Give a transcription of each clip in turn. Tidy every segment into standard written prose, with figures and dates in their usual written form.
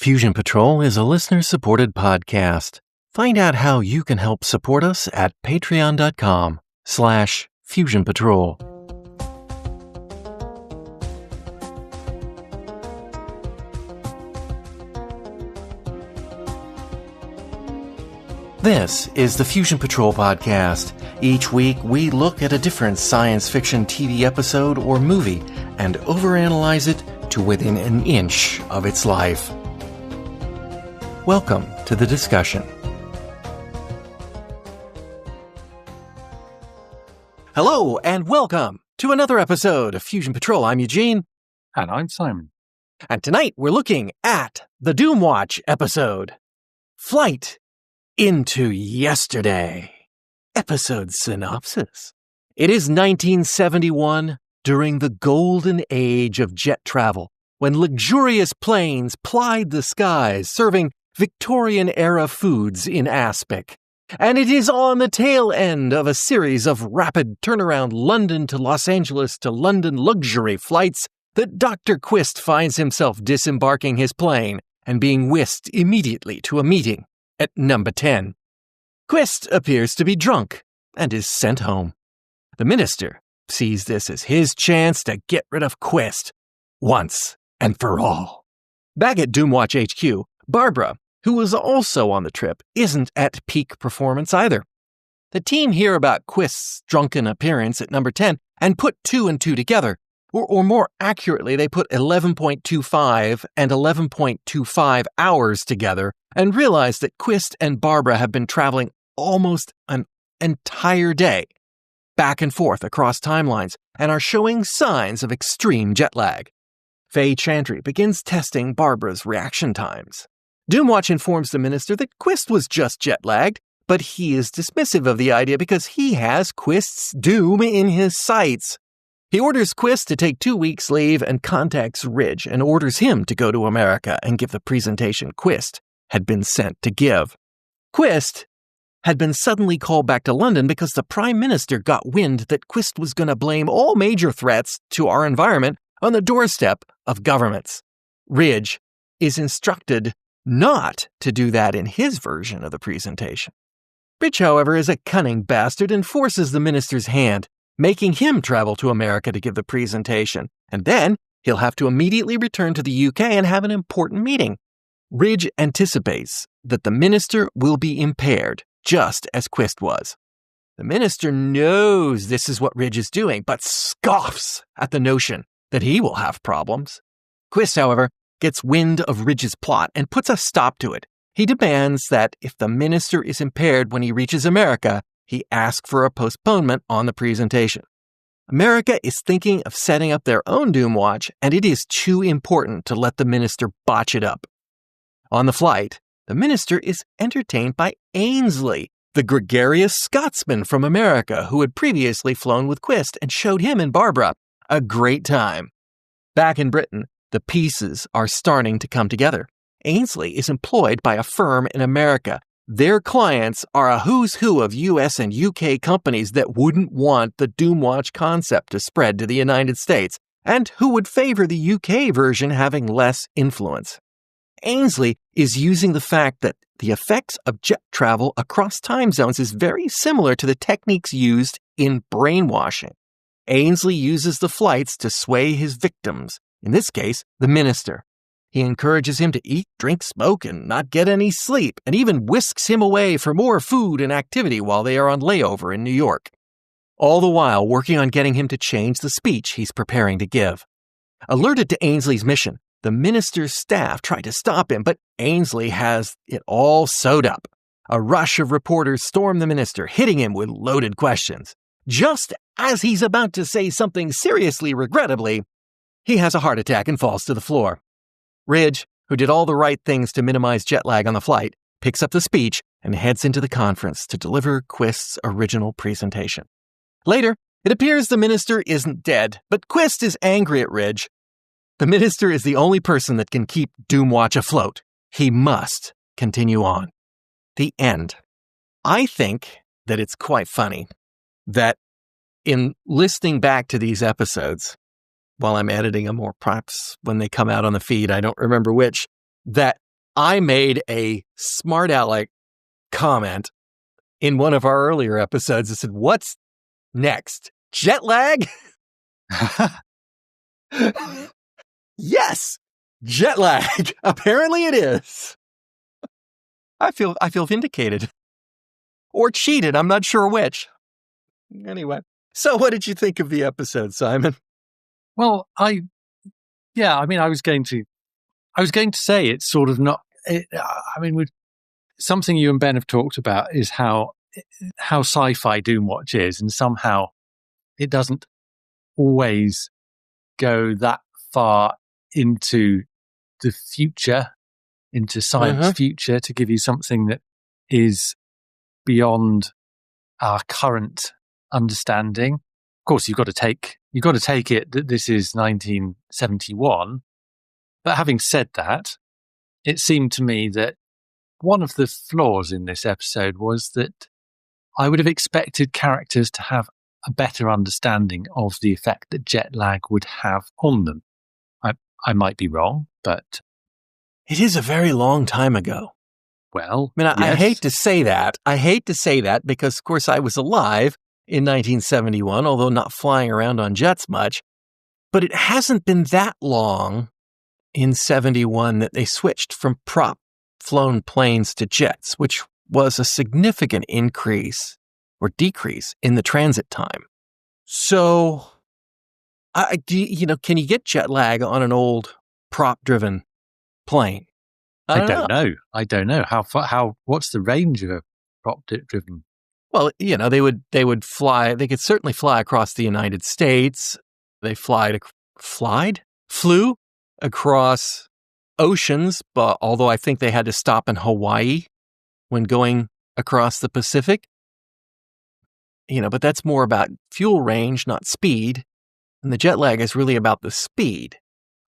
Fusion Patrol is a listener-supported podcast. Find out how you can help support us at patreon.com/Fusion Patrol. This is the Fusion Patrol podcast. Each week, we look at a different science fiction TV episode or movie and overanalyze it to within an inch of its life. Welcome to the discussion. Hello, and welcome to another episode of Fusion Patrol. I'm Eugene. And I'm Simon. And tonight, we're looking at the Doomwatch episode, Flight into Yesterday. Episode synopsis. It is 1971, during the golden age of jet travel, when luxurious planes plied the skies, serving Victorian-era foods in aspic. And it is on the tail end of a series of rapid turnaround London to Los Angeles to London luxury flights that Dr. Quist finds himself disembarking his plane and being whisked immediately to a meeting at number 10. Quist appears to be drunk and is sent home. The minister sees this as his chance to get rid of Quist once and for all. Back at Doomwatch HQ, Barbara, who was also on the trip, isn't at peak performance either. The team hear about Quist's drunken appearance at number 10 and put 2 and 2 together, or more accurately, they put 11.25 and 11.25 hours together and realize that Quist and Barbara have been traveling almost an entire day, back and forth across timelines, and are showing signs of extreme jet lag. Faye Chantry begins testing Barbara's reaction times. Doomwatch informs the minister that Quist was just jet-lagged, but he is dismissive of the idea because he has Quist's doom in his sights. He orders Quist to take 2 weeks' leave and contacts Ridge and orders him to go to America and give the presentation Quist had been sent to give. Quist had been suddenly called back to London because the Prime Minister got wind that Quist was going to blame all major threats to our environment on the doorstep of governments. Ridge is instructed not to do that in his version of the presentation. Ridge, however, is a cunning bastard and forces the minister's hand, making him travel to America to give the presentation, and then he'll have to immediately return to the UK and have an important meeting. Ridge anticipates that the minister will be impaired, just as Quist was. The minister knows this is what Ridge is doing, but scoffs at the notion that he will have problems. Quist, however, gets wind of Ridge's plot and puts a stop to it. He demands that if the minister is impaired when he reaches America, he ask for a postponement on the presentation. America is thinking of setting up their own Doomwatch, and it is too important to let the minister botch it up. On the flight, the minister is entertained by Ainsley, the gregarious Scotsman from America who had previously flown with Quist and showed him and Barbara a great time. Back in Britain, the pieces are starting to come together. Ainsley is employed by a firm in America. Their clients are a who's who of US and UK companies that wouldn't want the Doomwatch concept to spread to the United States, and who would favor the UK version having less influence. Ainsley is using the fact that the effects of jet travel across time zones is very similar to the techniques used in brainwashing. Ainsley uses the flights to sway his victims, in this case, the minister. He encourages him to eat, drink, smoke, and not get any sleep, and even whisks him away for more food and activity while they are on layover in New York. All the while working on getting him to change the speech he's preparing to give. Alerted to Ainsley's mission, the minister's staff try to stop him, but Ainsley has it all sewed up. A rush of reporters storm the minister, hitting him with loaded questions. Just as he's about to say something seriously regrettably, he has a heart attack and falls to the floor. Ridge, who did all the right things to minimize jet lag on the flight, picks up the speech and heads into the conference to deliver Quist's original presentation. Later, it appears the minister isn't dead, but Quist is angry at Ridge. The minister is the only person that can keep Doomwatch afloat. He must continue on. The end. I think that it's quite funny that in listening back to these episodes, while I'm editing them, or perhaps when they come out on the feed, I don't remember which, that I made a smart aleck comment in one of our earlier episodes. I said, what's next? Jet lag? Yes, jet lag. Apparently it is. I feel vindicated. Or cheated. I'm not sure which. Anyway. So what did you think of the episode, Simon? Well, I was going to say it's sort of not. Something you and Ben have talked about is how sci-fi Doomwatch is, and somehow it doesn't always go that far into the future, into science future, to give you something that is beyond our current understanding. Of course, you've got to take it that this is 1971. But having said that, it seemed to me that one of the flaws in this episode was that I would have expected characters to have a better understanding of the effect that jet lag would have on them. I might be wrong, but it is a very long time ago. Well, I mean, I hate to say that. I hate to say that because, of course, I was alive in 1971, although not flying around on jets much. But it hasn't been that long in 71 that they switched from prop flown planes to jets, which was a significant increase or decrease in the transit time. So, can you get jet lag on an old prop-driven plane? I don't know what's the range of a prop-driven? Well, they would fly. They could certainly fly across the United States. They flew across oceans, but although I think they had to stop in Hawaii when going across the Pacific. But that's more about fuel range, not speed. And the jet lag is really about the speed.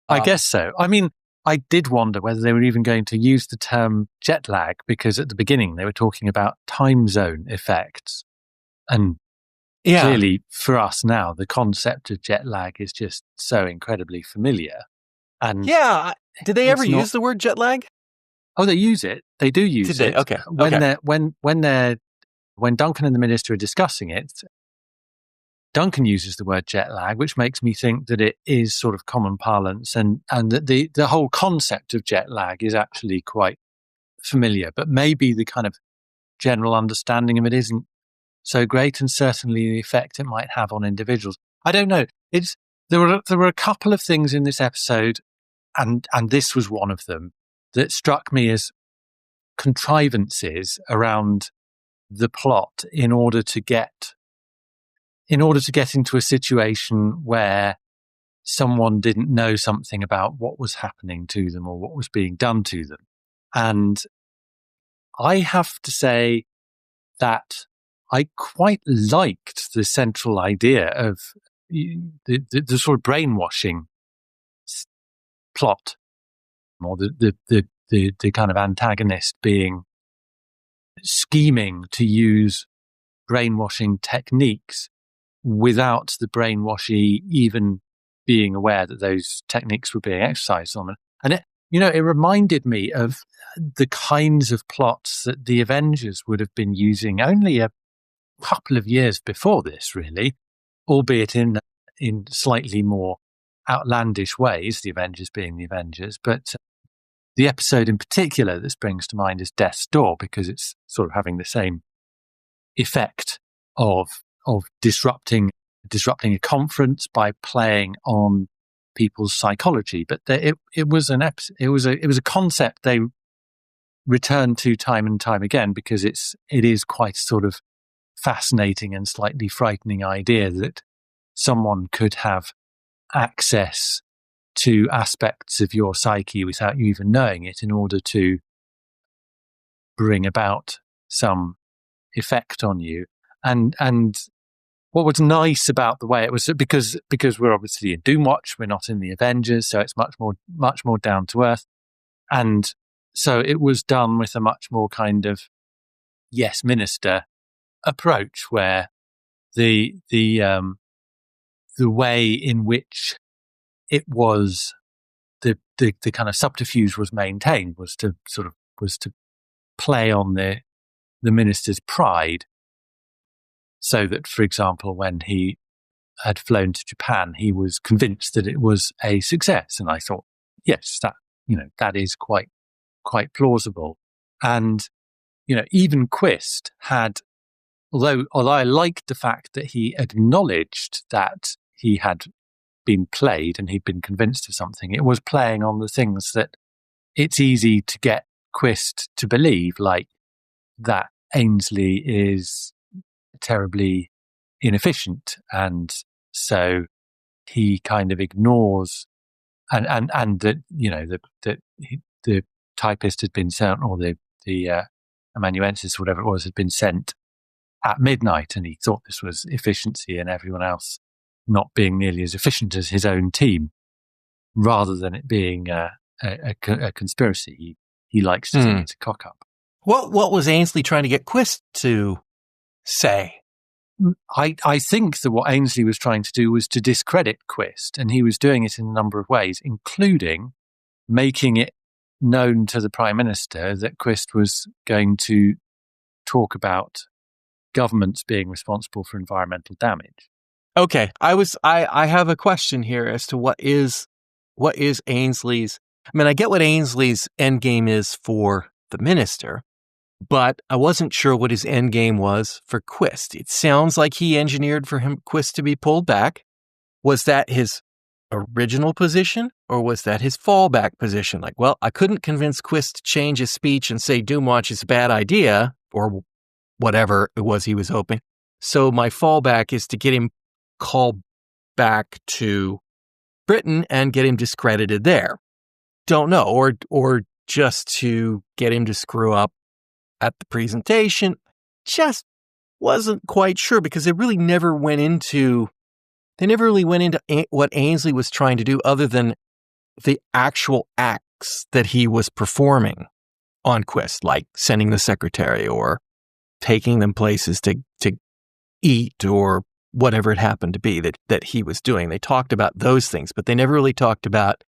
I guess so. I mean, I did wonder whether they were even going to use the term jet lag, because at the beginning they were talking about time zone effects. And clearly for us now, the concept of jet lag is just so incredibly familiar. And did they ever use the word jet lag? Oh, they use it. They do use it. Okay. When Duncan and the minister are discussing it, Duncan uses the word jet lag, which makes me think that it is sort of common parlance, and that the whole concept of jet lag is actually quite familiar, but maybe the kind of general understanding of it isn't so great, and certainly the effect it might have on individuals. I don't know. There were a couple of things in this episode, and this was one of them, that struck me as contrivances around the plot in order to get into a situation where someone didn't know something about what was happening to them or what was being done to them. And I have to say that I quite liked the central idea of the sort of brainwashing plot, or the kind of antagonist being scheming to use brainwashing techniques without the brainwashee even being aware that those techniques were being exercised on it. And it reminded me of the kinds of plots that the Avengers would have been using only a couple of years before this, really, albeit in slightly more outlandish ways, the Avengers being the Avengers. But the episode in particular that springs to mind is Death's Door, because it's sort of having the same effect of disrupting a conference by playing on people's psychology. But it was a concept they returned to time and time again, because it is quite sort of fascinating and slightly frightening idea that someone could have access to aspects of your psyche without you even knowing it in order to bring about some effect on you. And what was nice about the way it was, because we're obviously in Doomwatch, we're not in the Avengers, so it's much more down to earth. And so it was done with a much more kind of yes minister approach, where the way in which it was the the kind of subterfuge was maintained was to play on the minister's pride, so that, for example, when he had flown to Japan, he was convinced that it was a success. And I thought, yes, that is quite plausible. And, even Quist had, although I liked the fact that he acknowledged that he had been played and he'd been convinced of something, it was playing on the things that it's easy to get Quist to believe, like that Ainsley is terribly inefficient, and so he kind of ignores, and that the typist had been sent, or the amanuensis, whatever it was, had been sent at midnight, and he thought this was efficiency, and everyone else not being nearly as efficient as his own team, rather than it being a conspiracy. He likes to think it's a cock up. What was Ainsley trying to get Quist to say? I think that what Ainsley was trying to do was to discredit Quist, and he was doing it in a number of ways, including making it known to the Prime Minister that Quist was going to talk about governments being responsible for environmental damage. Okay, I have a question here as to what is Ainsley's. I mean, I get what Ainsley's endgame is for the minister, but I wasn't sure what his endgame was for Quist. It sounds like he engineered for Quist to be pulled back. Was that his original position, or was that his fallback position? Like, well, I couldn't convince Quist to change his speech and say Doomwatch is a bad idea, or whatever it was he was hoping. So my fallback is to get him called back to Britain and get him discredited there. Don't know. Or just to get him to screw up at the presentation. Just wasn't quite sure, because they never went into what Ainsley was trying to do, other than the actual acts that he was performing on Quist, like sending the secretary or taking them places to eat, or whatever it happened to be that he was doing. They talked about those things, but they never really talked about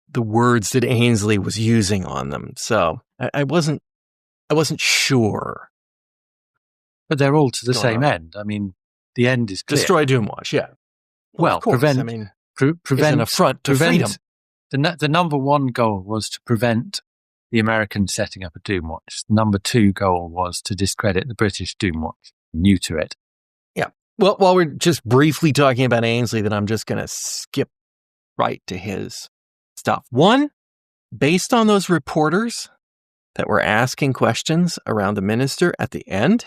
the words that Ainsley was using on them. So I wasn't sure. But they're all to the same end. I mean, the end is clear. Destroy Doomwatch, yeah. Well, of course. prevent an affront to freedom. The number one goal was to prevent the Americans setting up a Doomwatch. The number two goal was to discredit the British Doomwatch. New to it. Yeah. Well, while we're just briefly talking about Ainsley, then I'm just going to skip right to his stuff. One, based on those reporters that were asking questions around the minister at the end,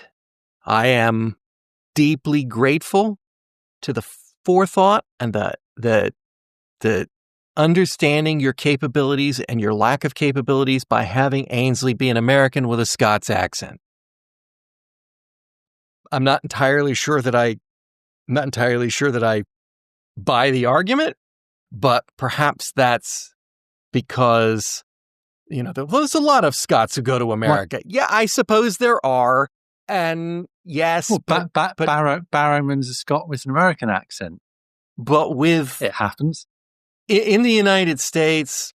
I am deeply grateful to the forethought and the understanding your capabilities and your lack of capabilities by having Ainsley be an American with a Scots accent. I'm not entirely sure that I buy the argument, but perhaps that's because, there's a lot of Scots who go to America. What? Yeah, I suppose there are. And yes, well, but Barrowman's a Scot with an American accent. But it happens. In the United States,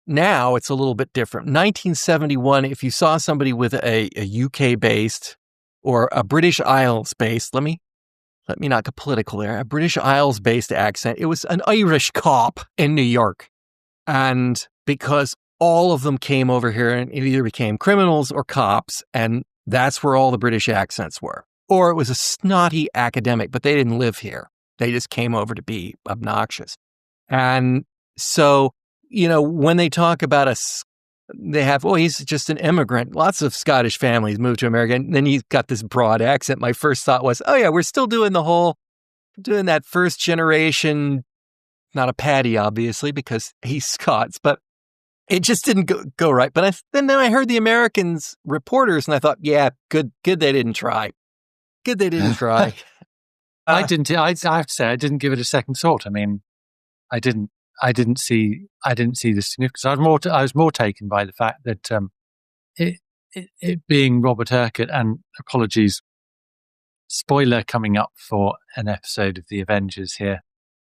now it's a little bit different. 1971, if you saw somebody with a UK-based or a British Isles-based, let me not get political there, a British Isles-based accent, it was an Irish cop in New York. And because all of them came over here and either became criminals or cops, and that's where all the British accents were. Or it was a snotty academic, but they didn't live here. They just came over to be obnoxious. And so, when they talk about us, they have, he's just an immigrant. Lots of Scottish families moved to America. And then he's got this broad accent. My first thought was, we're still doing that first generation, not a Paddy, obviously, because he's Scots, but it just didn't go right. But then I heard the Americans reporters, and I thought, yeah, good they didn't try. Good they didn't try. I have to say, I didn't give it a second thought. I mean, I didn't see the significance. I was more taken by the fact that it being Robert Urquhart, and apologies, spoiler coming up for an episode of the Avengers here,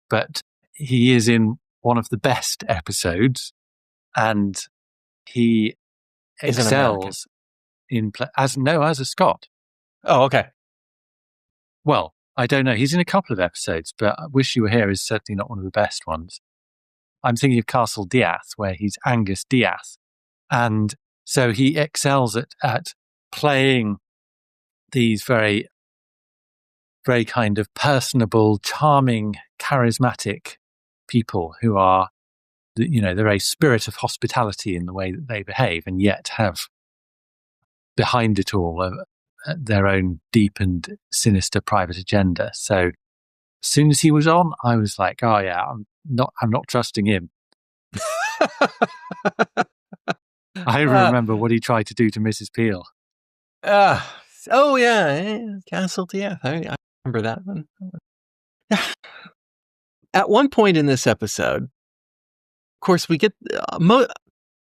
but he is in one of the best episodes and he Is an American. excels as a Scot. Oh, okay. Well, I don't know. He's in a couple of episodes, but I Wish You Were Here is certainly not one of the best ones. I'm thinking of Castle Diath, where he's Angus Diath. And so he excels at playing these very, very kind of personable, charming, charismatic people who are, the very spirit of hospitality in the way that they behave, and yet have behind it all their own deep and sinister private agenda. So as soon as he was on, I was like, oh yeah, I'm not trusting him. I remember what he tried to do to Mrs. Peel. Oh yeah, Castle Diath. I remember that one. At one point in this episode, of course, we get all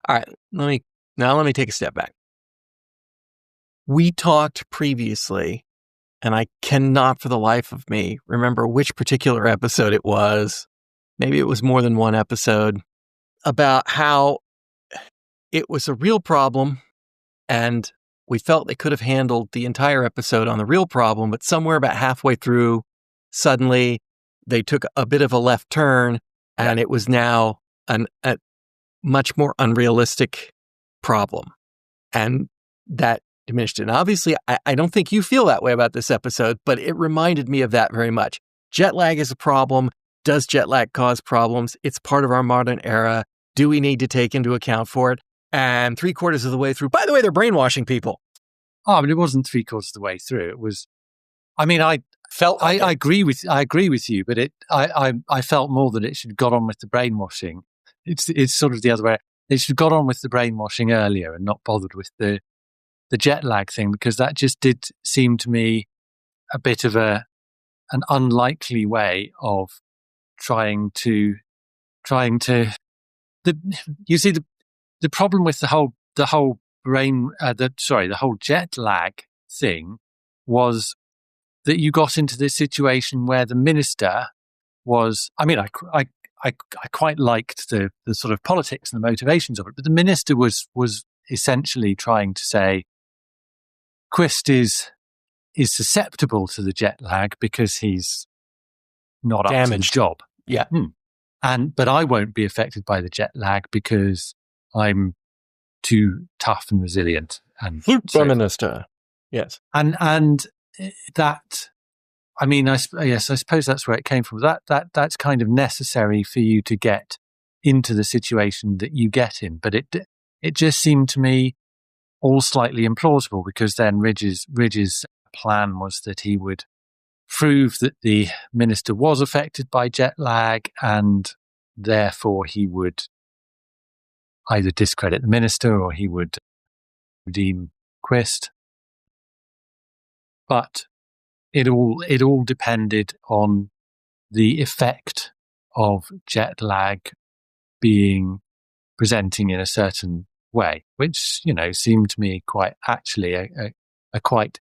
right. Let me take a step back. We talked previously, and I cannot for the life of me remember which particular episode it was. Maybe it was more than one episode, about how it was a real problem, and we felt they could have handled the entire episode on the real problem, but somewhere about halfway through, suddenly they took a bit of a left turn, and it was now a much more unrealistic problem. And that diminished it. And obviously, I don't think you feel that way about this episode, but it reminded me of that very much. Jet lag is a problem. Does jet lag cause problems? It's part of our modern era. Do we need to take into account for it? And 3/4 of the way through, by the way, they're brainwashing people. Oh, but it wasn't 3/4 of the way through. It was, I mean, I agree with you, but I felt more that it should have got on with the brainwashing. It's sort of the other way. They should have got on with the brainwashing earlier and not bothered with the jet lag thing, because that just did seem to me a bit of an unlikely way of trying to you see the problem with the whole jet lag thing was that you got into this situation where the minister was, I mean, I quite liked the sort of politics and the motivations of it, but the minister was essentially trying to say Quist is susceptible to the jet lag because he's not up to the job. Yeah. But I won't be affected by the jet lag because I'm too tough and resilient. And Prime Minister. Yes. And that, I mean, I suppose that's where it came from. That's kind of necessary for you to get into the situation that you get in. But it just seemed to me all slightly implausible, because then Ridge's plan was that he would prove that the minister was affected by jet lag, and therefore he would either discredit the minister or he would redeem Quist. But it all depended on the effect of jet lag presenting in a certain way, which, seemed to me quite actually a quite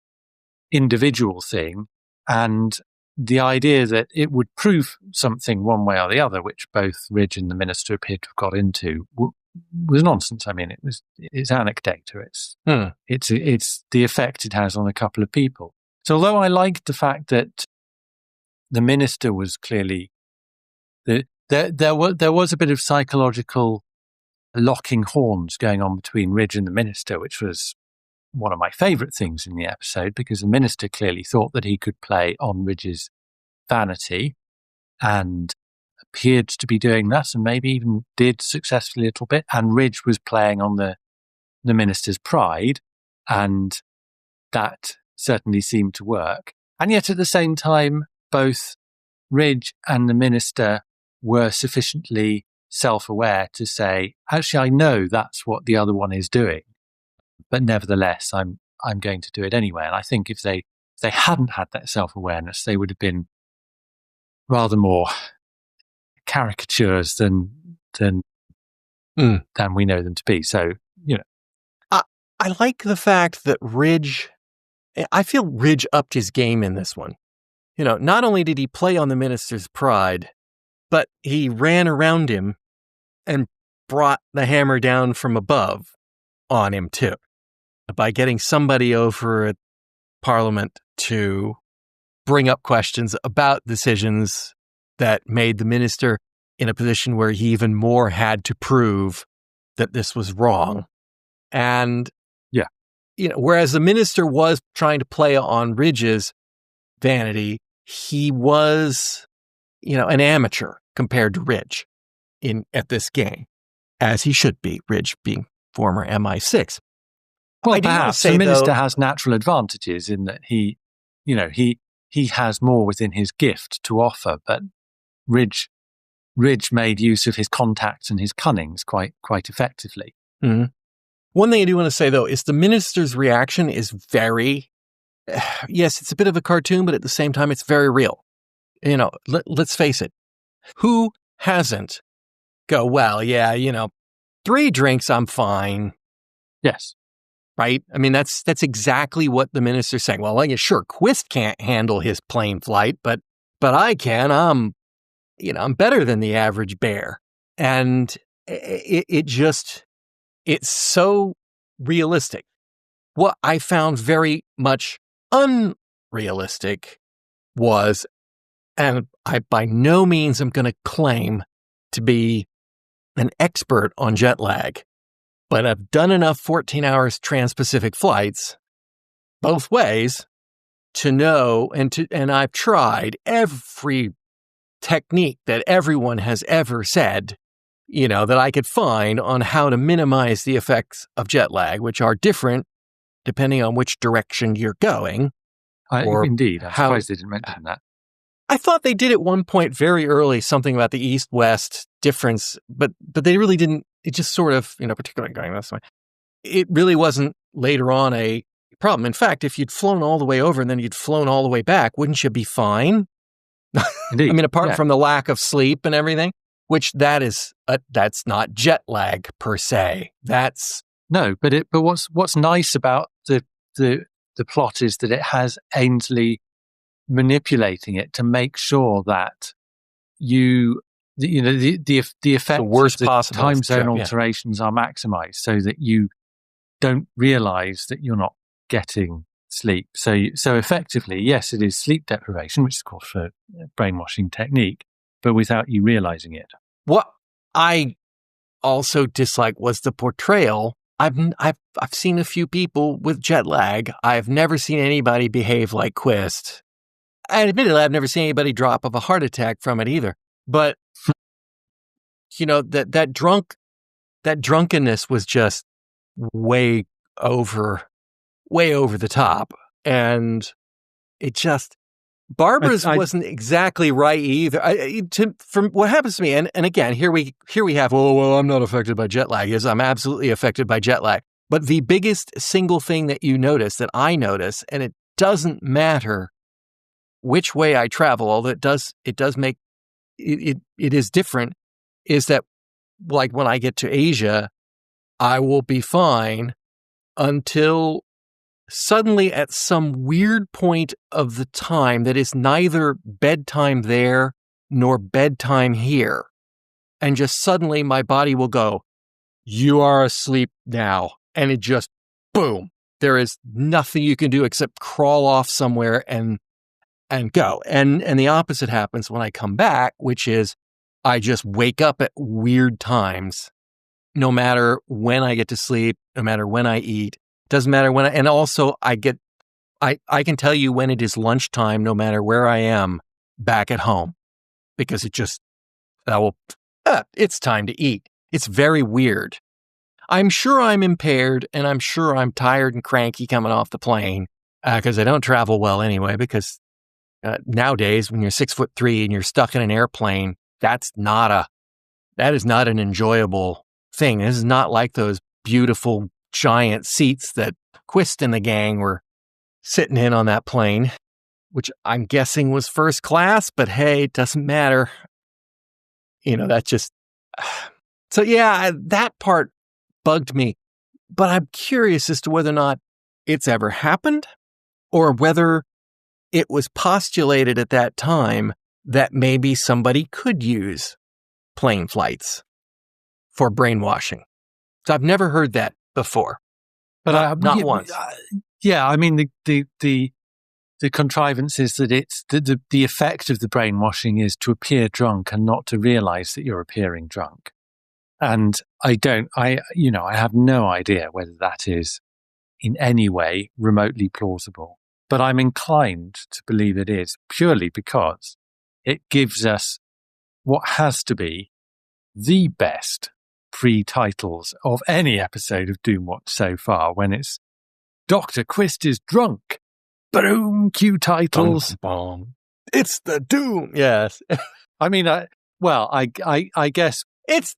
individual thing. And the idea that it would prove something one way or the other, which both Ridge and the minister appeared to have got into, was nonsense. I mean, it's anecdotal. It's the effect it has on a couple of people. So although I liked the fact that the minister was clearly there was a bit of psychological locking horns going on between Ridge and the minister, which was one of my favourite things in the episode, because the minister clearly thought that he could play on Ridge's vanity and appeared to be doing that, and maybe even did successfully a little bit. And Ridge was playing on the minister's pride, and that certainly seemed to work. And yet at the same time, both Ridge and the minister were sufficiently self-aware to say, actually, I know that's what the other one is doing, but nevertheless, I'm going to do it anyway. And I think if they hadn't had that self-awareness, they would have been rather more caricatures than we know them to be. So, I like the fact that I feel Ridge upped his game in this one. Not only did he play on the minister's pride, but he ran around him and brought the hammer down from above on him too, by getting somebody over at Parliament to bring up questions about decisions that made the minister in a position where he even more had to prove that this was wrong. And, whereas the minister was trying to play on Ridge's vanity, he was, an amateur compared to Ridge at this game, as he should be, Ridge being former MI6. Well, perhaps the minister has natural advantages in that he has more within his gift to offer, but Ridge made use of his contacts and his cunnings quite effectively. Mm-hmm. One thing I do want to say, though, is the minister's reaction is very, yes, it's a bit of a cartoon, but at the same time, it's very real. Let's face it. Who hasn't go, well, 3 drinks, I'm fine. Yes. Right? I mean, that's exactly what the minister's saying. Well, sure, Quist can't handle his plane flight, but I can. I'm better than the average bear. And it's so realistic. What I found very much unrealistic was, and I by no means am going to claim to be an expert on jet lag, but I've done enough 14 hours trans-Pacific flights both ways to know, and I've tried every technique that everyone has ever said, that I could find on how to minimize the effects of jet lag, which are different depending on which direction you're going. Indeed. I'm surprised they didn't mention that. I thought they did at one point very early something about the east-west difference, but they really didn't. It just sort of, particularly going this way, it really wasn't later on a problem. In fact, if you'd flown all the way over and then you'd flown all the way back, wouldn't you be fine? Indeed. I mean, apart from the lack of sleep and everything, which that's not jet lag per se. No, but what's nice about the plot is that it has Ainsley manipulating it to make sure that the effect the worst of the possible time zone alterations are maximized, so that you don't realize that you're not getting sleep. So effectively, yes, it is sleep deprivation, which is called for brainwashing technique, but without you realizing it. What I also dislike was the portrayal. I've seen a few people with jet lag. I've never seen anybody behave like Quist. And admittedly, I've never seen anybody drop of a heart attack from it either. But that drunkenness was just way over the top, and it just Barbara's wasn't exactly right either. From what happens to me, and again, here we have, oh well, I'm not affected by jet lag. Yes, I'm absolutely affected by jet lag. But the biggest single thing that you notice, that I notice, and it doesn't matter which way I travel, although it does make it is different, is that like when I get to Asia, I will be fine until suddenly at some weird point of the time that is neither bedtime there nor bedtime here. And just suddenly my body will go, you are asleep now. And it just, boom, there is nothing you can do except crawl off somewhere and go. And the opposite happens when I come back, which is I just wake up at weird times, no matter when I get to sleep, no matter when I eat. Doesn't matter when and also I can tell you when it is lunchtime, no matter where I am back at home, because it's time to eat. It's very weird. I'm sure I'm impaired, and I'm sure I'm tired and cranky coming off the plane, because I don't travel well anyway, because nowadays when you're 6'3" and you're stuck in an airplane, that is not an enjoyable thing. This is not like those beautiful giant seats that Quist and the gang were sitting in on that plane, which I'm guessing was first class, but hey, it doesn't matter. That just... So yeah, that part bugged me, but I'm curious as to whether or not it's ever happened, or whether it was postulated at that time that maybe somebody could use plane flights for brainwashing. So I've never heard that before. But not once. Yeah, I mean, the contrivance is that it's the effect of the brainwashing is to appear drunk and not to realize that you're appearing drunk. And I have no idea whether that is in any way remotely plausible, but I'm inclined to believe it is, purely because it gives us what has to be the best pre-titles of any episode of Doomwatch so far, when it's Dr. Quist is drunk. Boom, cue titles. Bum, bum. It's the Doom. Yes. I mean, I guess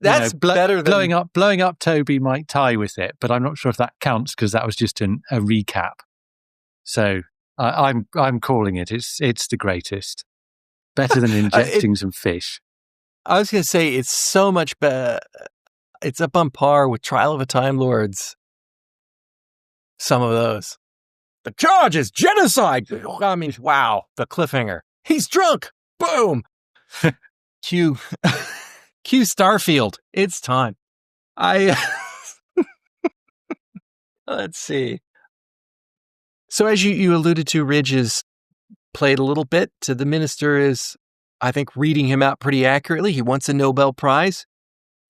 that's better than blowing up Toby might tie with it, but I'm not sure if that counts because that was just a recap. So I'm calling it. It's the greatest. Better than injecting some fish. I was going to say it's so much better. It's up on par with Trial of a Time Lords. Some of those. The charge is genocide. I mean, wow. The cliffhanger. He's drunk. Boom. Cue Starfield. It's time. Let's see. So as you alluded to, Ridge is played a little bit. So the minister is, I think, reading him out pretty accurately. He wants a Nobel Prize.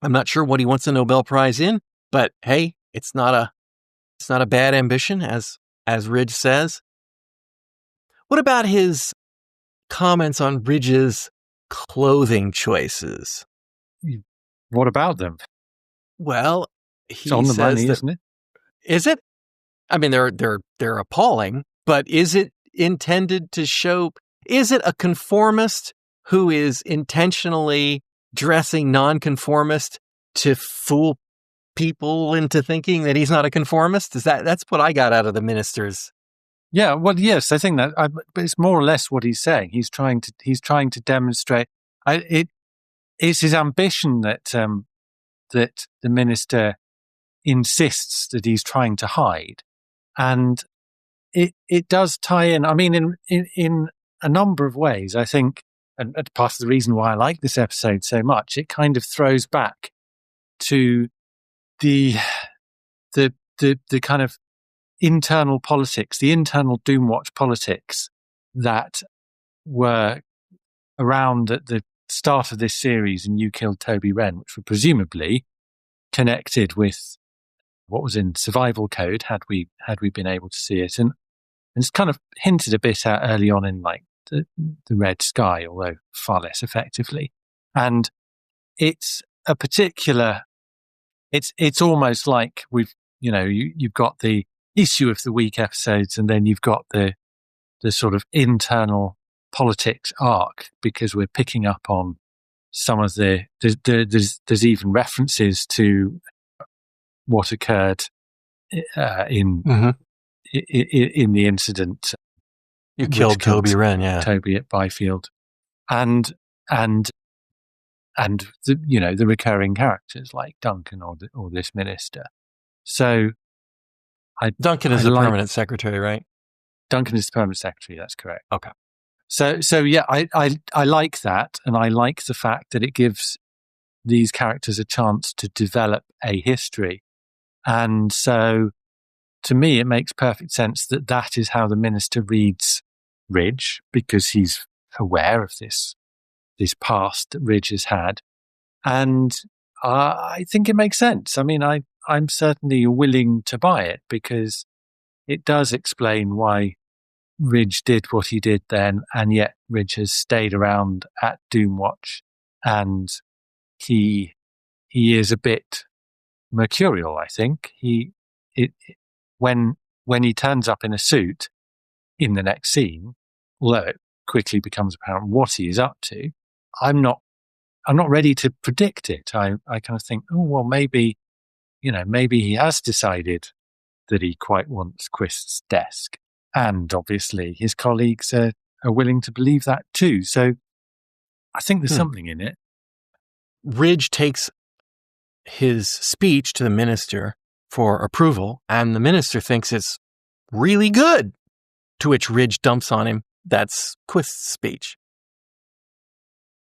I'm not sure what he wants a Nobel Prize in, but hey, it's not a bad ambition, as Ridge says. What about his comments on Ridge's clothing choices? What about them? Well, it's on the money, isn't it? Is it? I mean, they're appalling, but is it intended to show? Is it a conformist who is intentionally dressing nonconformist to fool people into thinking that he's not a conformist? That's what I got out of the ministers? Yeah, well, yes, I think that, but it's more or less what he's saying. He's trying to demonstrate. It's his ambition that that the minister insists that he's trying to hide, and it does tie in. I mean, in a number of ways, I think, and part of the reason why I like this episode so much, it kind of throws back to the kind of internal politics, the internal Doomwatch politics that were around at the start of this series in You Killed Toby Wren, which were presumably connected with what was in Survival Code, had we been able to see it, and it's kind of hinted a bit at early on in like the Red Sky, although far less effectively. And it's a particular. It's almost like you've got the issue of the week episodes, and then you've got the sort of internal politics arc, because we're picking up on some of there's even references to what occurred in the incident. You killed Toby Wren, yeah. Toby at Byfield, and the recurring characters like Duncan or this minister. So Duncan is the permanent secretary, right? Duncan is the permanent secretary. That's correct. Okay. So yeah, I like that, and I like the fact that it gives these characters a chance to develop a history, and so to me it makes perfect sense that is how the minister reads Ridge, because he's aware of this past that Ridge has had, and I think it makes sense. I mean, I'm certainly willing to buy it, because it does explain why Ridge did what he did then, and yet Ridge has stayed around at Doomwatch, and he is a bit mercurial, I think. When he turns up in a suit in the next scene, although it quickly becomes apparent what he is up to, I'm not ready to predict it. I kind of think, oh well, maybe he has decided that he quite wants Quist's desk. And obviously his colleagues are willing to believe that too. So I think there's something in it. Ridge takes his speech to the minister for approval, and the minister thinks it's really good, to which Ridge dumps on him. That's Quist's speech.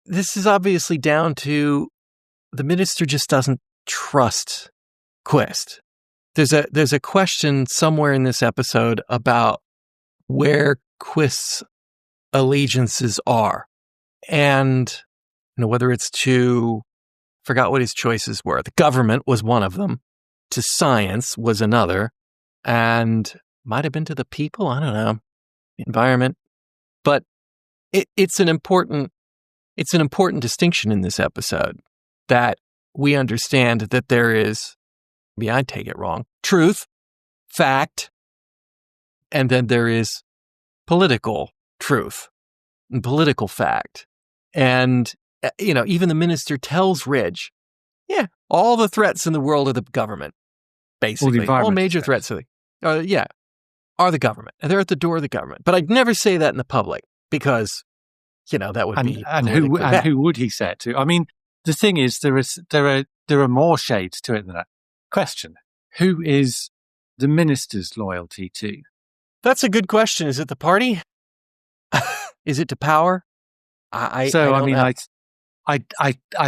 This is obviously down to the minister just doesn't trust Quist. There's a question somewhere in this episode about where Quist's allegiances are, and whether it's to, forgot what his choices were. The government was one of them. To science was another, and might have been to the people. I don't know, the environment. But it's an important distinction in this episode, that we understand that there is, maybe I take it wrong, truth, fact, and then there is political truth and political fact. And, even the minister tells Ridge, yeah, all the threats in the world are the government, basically. All major threats are the government. And they're at the door of the government. But I'd never say that in the public because, that would be... And who would he say it to? I mean, the thing is, there are more shades to it than that. Question: who is the minister's loyalty to? That's a good question. Is it the party? Is it to power? I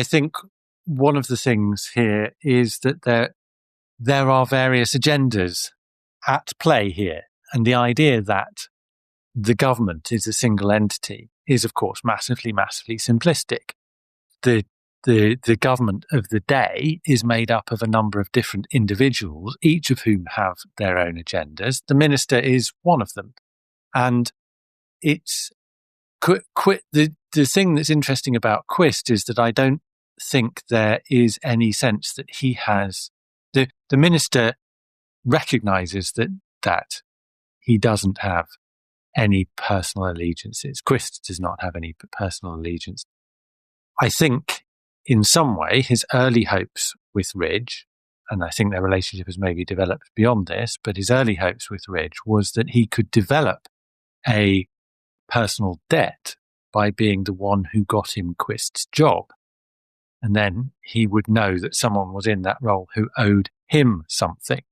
think one of the things here is that there are various agendas at play here, and the idea that the government is a single entity is, of course, massively, massively simplistic. The government of the day is made up of a number of different individuals, each of whom have their own agendas. The minister is one of them. And it's the thing that's interesting about Quist is that I don't think there is any sense that he has... The minister recognizes that he doesn't have any personal allegiances. Quist does not have any personal allegiance. I think in some way his early hopes with Ridge, and I think their relationship has maybe developed beyond this, but his early hopes with Ridge was that he could develop a personal debt by being the one who got him Quist's job. And then he would know that someone was in that role who owed him something.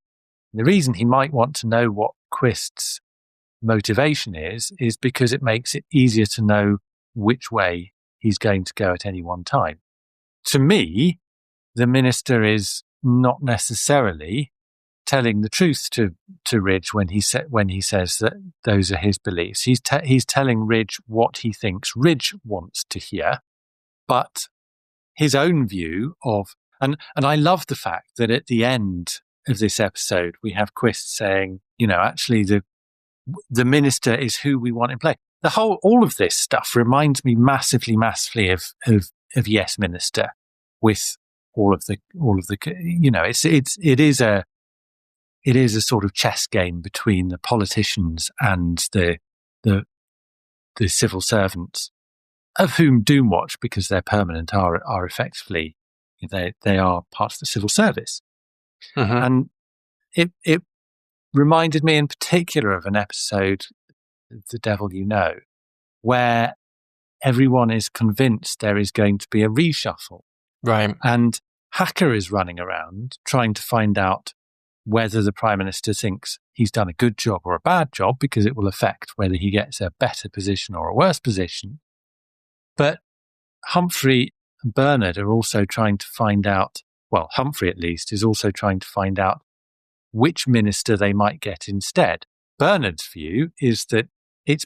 And the reason he might want to know what Quist's motivation is because it makes it easier to know which way he's going to go at any one time. To me, the minister is not necessarily telling the truth to Ridge when he says that those are his beliefs. He's telling Ridge what he thinks Ridge wants to hear, but his own view of, and I love the fact that at the end of this episode we have Quist saying, actually the minister is who we want in play. All of this stuff reminds me massively, massively of Yes Minister, with all of the it is a sort of chess game between the politicians and the civil servants, of whom Doomwatch, because they're permanent, are effectively they are part of the civil service. And it reminded me in particular of an episode, The Devil You Know, where everyone is convinced there is going to be a reshuffle. Right. And Hacker is running around trying to find out whether the Prime Minister thinks he's done a good job or a bad job, because it will affect whether he gets a better position or a worse position. But Humphrey and Bernard are also trying to find out, well, Humphrey at least is also trying to find out which minister they might get instead. Bernard's view is that it's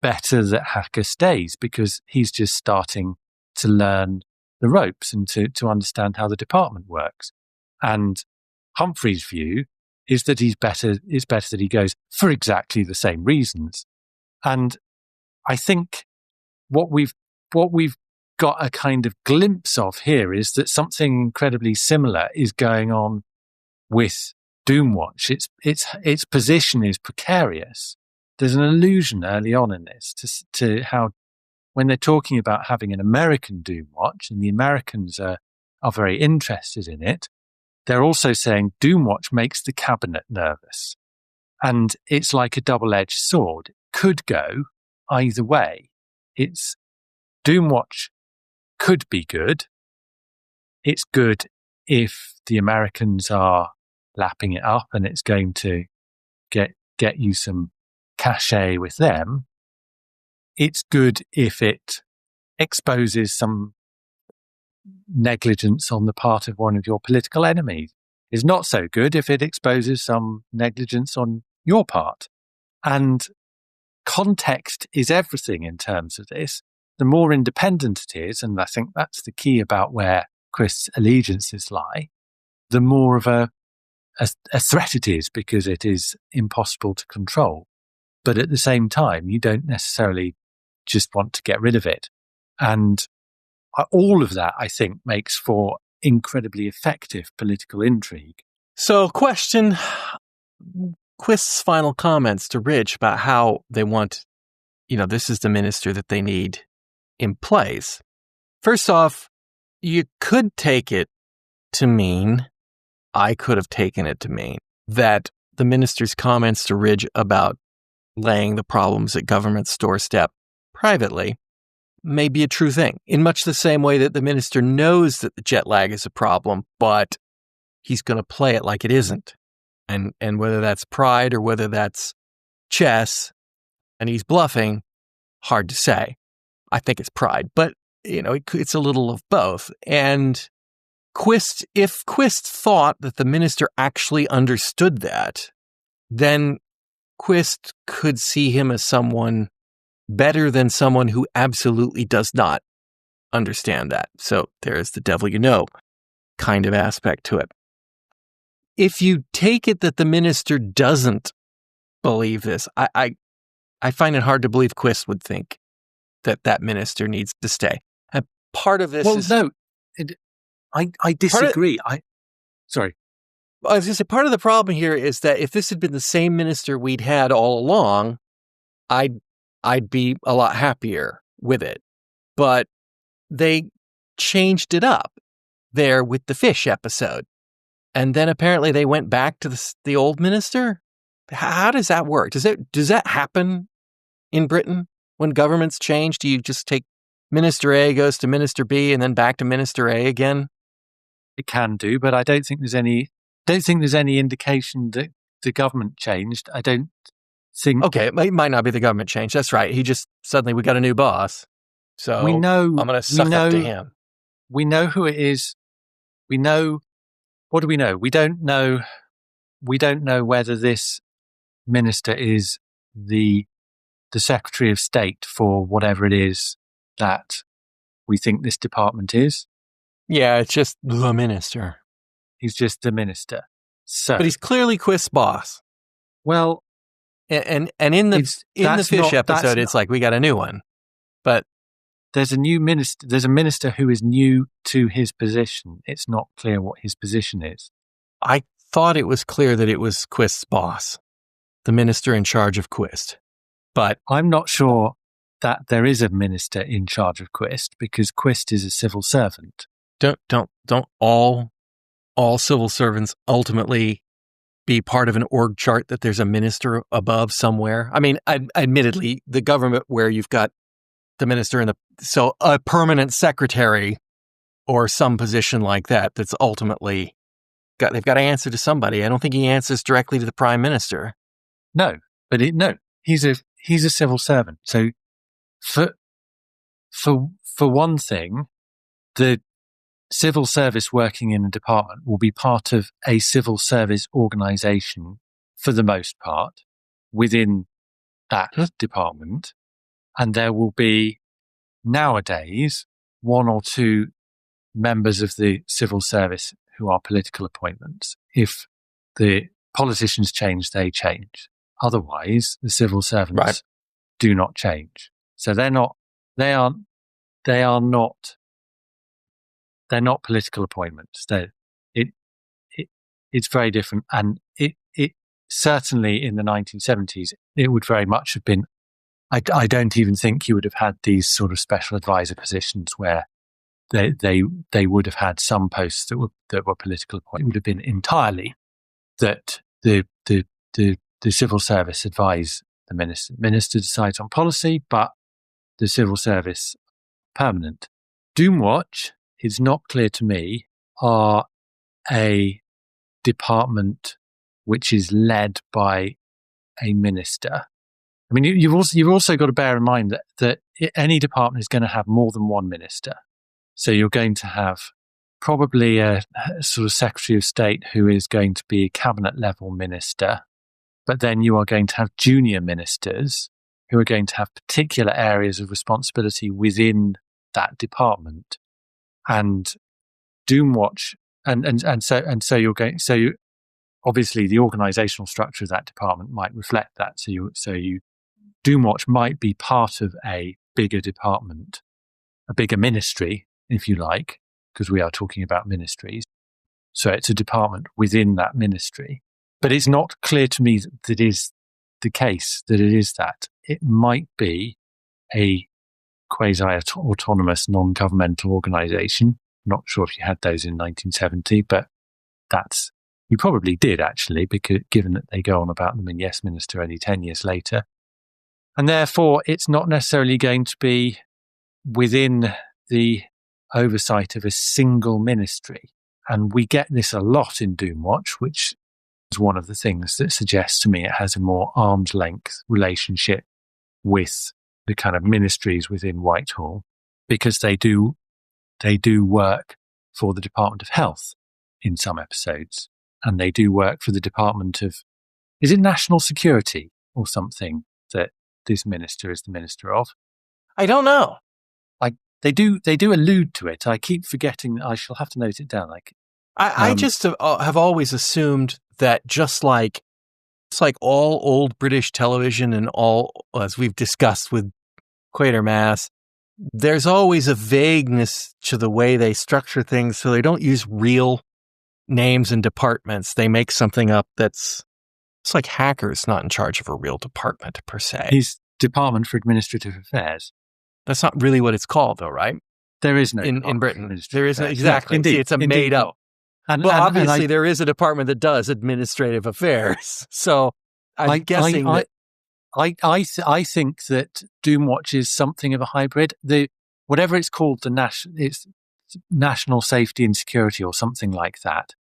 better that Hacker stays because he's just starting to learn the ropes and to understand how the department works. And Humphrey's view is that it's better that he goes for exactly the same reasons. And I think what we've got a kind of glimpse of here is that something incredibly similar is going on with Doomwatch. Its position is precarious. There's an allusion early on in this to how, when they're talking about having an American Doomwatch, and the Americans are very interested in it, they're also saying Doomwatch makes the cabinet nervous. And it's like a double-edged sword. It could go either way. Doomwatch could be good. It's good if the Americans are lapping it up and it's going to get you some cachet with them. It's good if it exposes some negligence on the part of one of your political enemies is not so good if it exposes some negligence on your part. And context is everything in terms of this. The more independent it is, and I think that's the key about where Quist's allegiances lie, the more of a threat it is, because it is impossible to control. But at the same time, you don't necessarily just want to get rid of it. And all of that, I think, makes for incredibly effective political intrigue. So, question, Quist's final comments to Ridge about how they want, this is the minister that they need in place. First off, you could take it to mean, I could have taken it to mean, that the minister's comments to Ridge about laying the problems at government's doorstep privately may be a true thing, in much the same way that the minister knows that the jet lag is a problem, but he's going to play it like it isn't. And whether that's pride or whether that's chess, and he's bluffing, hard to say. I think it's pride, but it's a little of both. And if Quist thought that the minister actually understood that, then Quist could see him as someone better than someone who absolutely does not understand that. So there's the devil kind of aspect to it. If you take it that the minister doesn't believe this, I find it hard to believe Quist would think that minister needs to stay. And part of this I disagree. Sorry. I was going to say, part of the problem here is that if this had been the same minister we'd had all along, I'd be a lot happier with it. But they changed it up there with the fish episode. And then apparently they went back to the old minister. How does that work? Does that happen in Britain when governments change? Do you just take Minister A goes to Minister B and then back to Minister A again? It can do, but I don't think there's any indication that the government changed. I don't think. Okay, it might not be the government change. That's right. He just suddenly we got a new boss. So we know I'm going to suck up to him. We know who it is. We know. What do we know? We don't know. We don't know whether this minister is the Secretary of State for whatever it is that we think this department is. Yeah, it's just the minister. He's just the minister. So, but he's clearly Quist's boss. Well, and in the fish episode, it's like we got a new one. But there's a new minister. There's a minister who is new to his position. It's not clear what his position is. I thought it was clear that it was Quist's boss, the minister in charge of Quist. But I'm not sure that there is a minister in charge of Quist, because Quist is a civil servant. Don't all civil servants ultimately be part of an org chart that there's a minister above somewhere? I mean, admittedly, the government where you've got the minister so a permanent secretary or some position like that's ultimately they've got to answer to somebody. I don't think he answers directly to the prime minister. No, but he's a civil servant. So for one thing, the civil service working in a department will be part of a civil service organization for the most part within that department. And there will be nowadays one or two members of the civil service who are political appointments. If the politicians change, they change. Otherwise, the civil servants do not change. So they're not political appointments. It's very different. And it certainly in the 1970s, it would very much have been, I don't even think you would have had these sort of special advisor positions where they would have had some posts that were political appointments. It would have been entirely that the civil service advise the minister. The minister decides on policy, but the civil service permanent. Doomwatch, it's not clear to me, are a department which is led by a minister. I mean, you've also got to bear in mind that any department is going to have more than one minister. So you're going to have probably a sort of Secretary of State who is going to be a cabinet level minister, but then you are going to have junior ministers who are going to have particular areas of responsibility within that department. And Doomwatch, and so you're going, obviously the organizational structure of that department might reflect that. So Doomwatch might be part of a bigger department, a bigger ministry, if you like, because we are talking about ministries. So it's a department within that ministry. But it's not clear to me that is the case, that it is that. It might be a quasi-autonomous non-governmental organisation. Not sure if you had those in 1970, but you probably did actually, because given that they go on about them in Yes Minister only 10 years later. And therefore, it's not necessarily going to be within the oversight of a single ministry. And we get this a lot in Doomwatch, which is one of the things that suggests to me it has a more arm's length relationship with the kind of ministries within Whitehall, because they do work for the Department of Health in some episodes, and they do work for the Department of, is it National Security or something that this minister is the minister of? I don't know. They do allude to it. I keep forgetting. I shall have to note it down. I just have always assumed that it's like all old British television and all, as we've discussed with Quatermass, there's always a vagueness to the way they structure things, so they don't use real names and departments. They make something up it's like Hacker's not in charge of a real department per se. He's Department for Administrative Affairs. That's not really what it's called, though, right? There is no in Britain. There isn't, exactly. Indeed. See, it's made up. Obviously, there is a department that does administrative affairs. So I'm guessing that. I think that Doomwatch is something of a hybrid. Whatever it's called, it's National Safety and Security or something like that.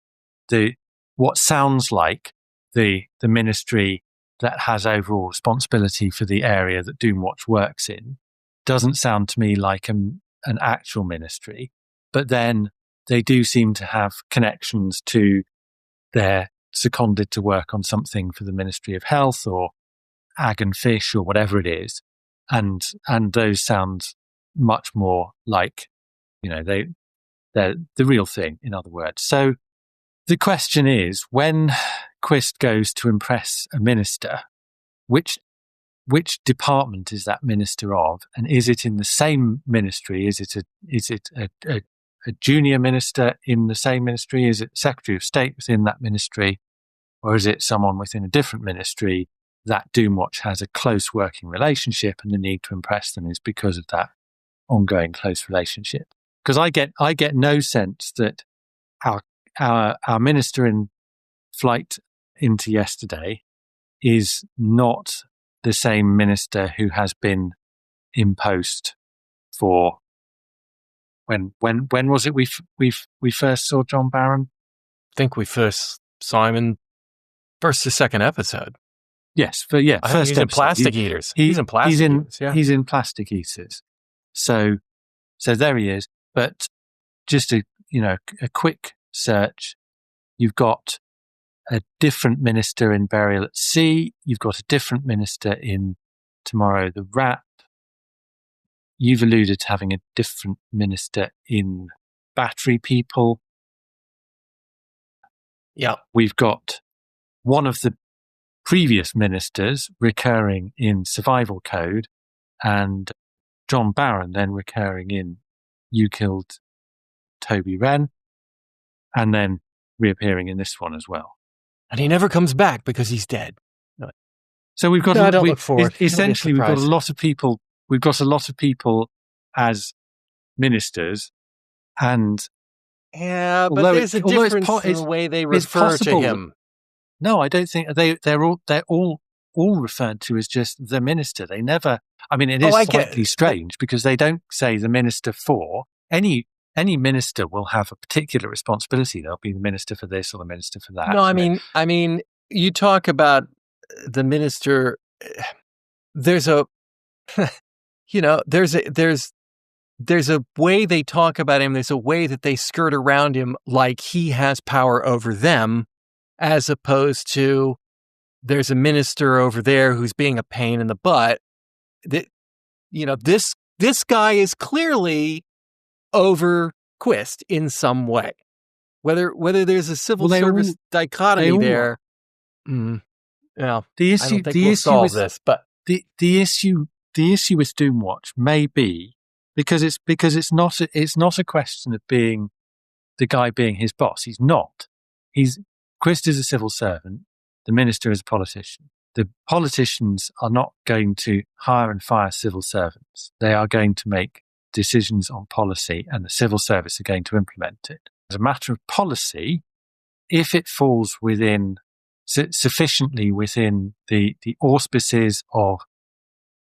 What sounds like the ministry that has overall responsibility for the area that Doomwatch works in doesn't sound to me like an actual ministry, but then they do seem to have connections to, they're seconded to work on something for the Ministry of Health or Ag and Fish or whatever it is. And those sound much more like, they're the real thing, in other words. So the question is, when Quist goes to impress a minister, which department is that minister of, and is it in the same ministry? Is it a junior minister in the same ministry? Is it Secretary of State within that ministry, or is it someone within a different ministry that Doomwatch has a close working relationship, and the need to impress them is because of that ongoing close relationship? Because I get no sense that our minister in Flight into Yesterday is not the same minister who has been in post for when was it we first saw John Barron? I think we first saw him in first or second episode. Yes, first he's episode. In Plastic Eaters. He's in Plastic Eaters. Yeah. He's in Plastic Eaters. So there he is. But just a quick search, you've got a different minister in Burial at Sea. You've got a different minister in Tomorrow the Wrap. You've alluded to having a different minister in Battery People. Yeah. We've got one of the previous ministers recurring in Survival Code, and John Barron then recurring in You Killed Toby Wren, and then reappearing in this one as well. And he never comes back because he's dead. So we've got essentially we've got a lot of people. We've got a lot of people as ministers, and but there's a difference in the way they refer to him. No, I don't think they're all referred to as just the minister. They never. I mean, it is slightly strange because they don't say the minister for any minister will have a particular responsibility. They'll be the minister for this or the minister for that. No, I mean, you talk about the minister. There's there's a way they talk about him. There's a way that they skirt around him like he has power over them, as opposed to there's a minister over there who's being a pain in the butt. That, this guy is clearly over Quist in some way. Whether there's a civil service dichotomy there. The issue, I don't think we'll solve this, but the issue with Doomwatch may be because it's not a question of being the guy being his boss. He's not. Quist is a civil servant. The minister is a politician. The politicians are not going to hire and fire civil servants. They are going to make decisions on policy, and the civil service are going to implement it. As a matter of policy, if it falls sufficiently within the auspices of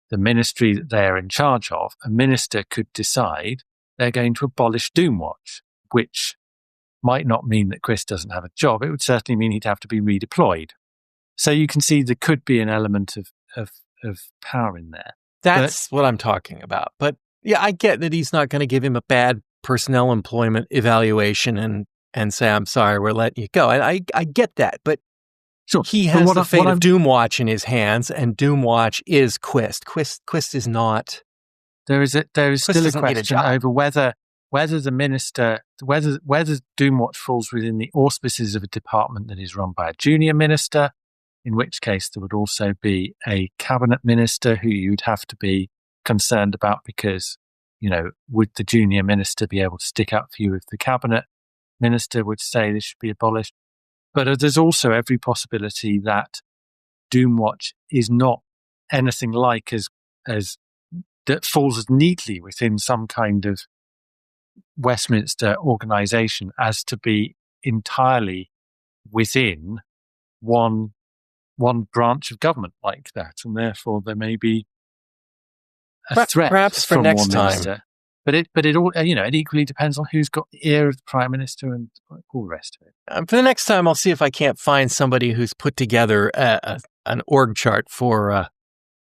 the ministry that they're in charge of, a minister could decide they're going to abolish Doomwatch, which might not mean that Quist doesn't have a job. It would certainly mean he'd have to be redeployed. So you can see there could be an element of power in there. That's what I'm talking about. But yeah, I get that he's not going to give him a bad personnel employment evaluation and say, I'm sorry, we're letting you go. And I get that. But sure, he has the fate of Doomwatch in his hands, and Doomwatch is Quist. Quist is not. There is still a question over whether the minister, whether Doomwatch falls within the auspices of a department that is run by a junior minister, in which case there would also be a cabinet minister who you'd have to be concerned about because, would the junior minister be able to stick up for you if the cabinet minister would say this should be abolished? But there's also every possibility that Doomwatch is not anything like as that falls as neatly within some kind of Westminster organisation as to be entirely within one branch of government like that, and therefore there may be a threat perhaps for from next one time. minister. But it all it equally depends on who's got the ear of the Prime Minister and all the rest of it. For the next time, I'll see if I can't find somebody who's put together an org chart for